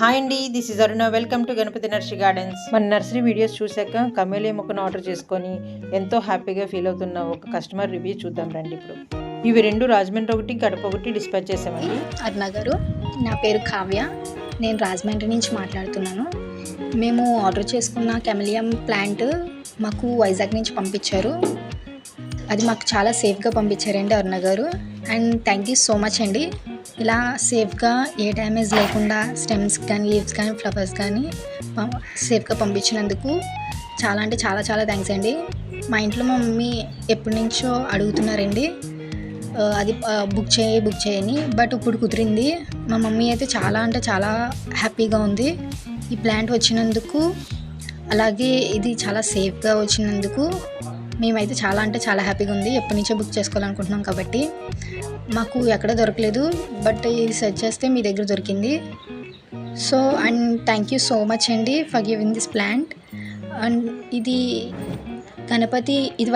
Hi అండి, this is Aruna. Welcome to Ganapathi nursery gardens. మన nursery videos చూశాక కమేలియా మొక్కను ఆర్డర్ చేసుకొని ఎంతో హ్యాపీగా ఫీల్ అవుతున్న ఒక కస్టమర్ రివ్యూ చూద్దాం రండి. ఇప్పుడు ఇవి రెండు రాజమండ్రి ఒకటి, కడప ఒకటి డిస్పాచ్ చేసామండి. అరుణ గారు, నా పేరు కావ్య. నేను రాజమండ్రి నుంచి మాట్లాడుతున్నాను. మేము ఆర్డర్ చేసుకున్న కెమిలియం ప్లాంట్ మాకు వైజాగ్ నుంచి పంపించారు. అది మాకు చాలా సేఫ్గా పంపించారండి అరుణ గారు. And thank you so much అండి. ఇలా సేఫ్గా ఏ డ్యామేజ్ లేకుండా స్టెమ్స్ కానీ, లీవ్స్ కానీ, ఫ్లవర్స్ కానీ సేఫ్గా పంపించినందుకు చాలా అంటే చాలా చాలా థ్యాంక్స్ అండి. మా ఇంట్లో మా మమ్మీ ఎప్పటి నుంచో అడుగుతున్నారండి అది బుక్ చేయని, బట్ ఇప్పుడు కుదిరింది. మా మమ్మీ అయితే చాలా అంటే చాలా హ్యాపీగా ఉంది ఈ ప్లాంట్ వచ్చినందుకు. అలాగే ఇది చాలా సేఫ్గా వచ్చినందుకు మేమైతే చాలా అంటే చాలా హ్యాపీగా ఉంది. ఎప్పటి నుంచో బుక్ చేసుకోవాలనుకుంటున్నాం కాబట్టి మాకు ఎక్కడ దొరకలేదు, బట్ ఇది సెర్చ్ చేస్తే మీ దగ్గర దొరికింది. So and thank you so much అండి for giving this plant. And ఇది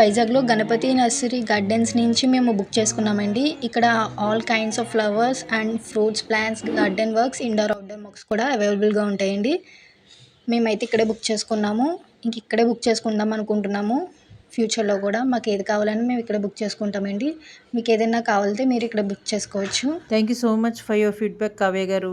వైజాగ్లో గణపతి నర్సరీ గార్డెన్స్ నుంచి మేము బుక్ చేసుకున్నామండి. ఇక్కడ all kinds of flowers and fruits, plants, garden works, indoor outdoor works కూడా అవైలబుల్గా ఉంటాయండి. మేమైతే ఇక్కడే బుక్ చేసుకున్నాము. ఇక్కడే బుక్ చేసుకుందాం అనుకుంటున్నాము. ఫ్యూచర్లో కూడా మాకు ఏది కావాలని మేము ఇక్కడ బుక్ చేసుకుంటామండి. మీకు ఏదైనా కావాలంటే మీరు ఇక్కడ బుక్ చేసుకోవచ్చు. Thank you so much for your feedback Kavya గారు.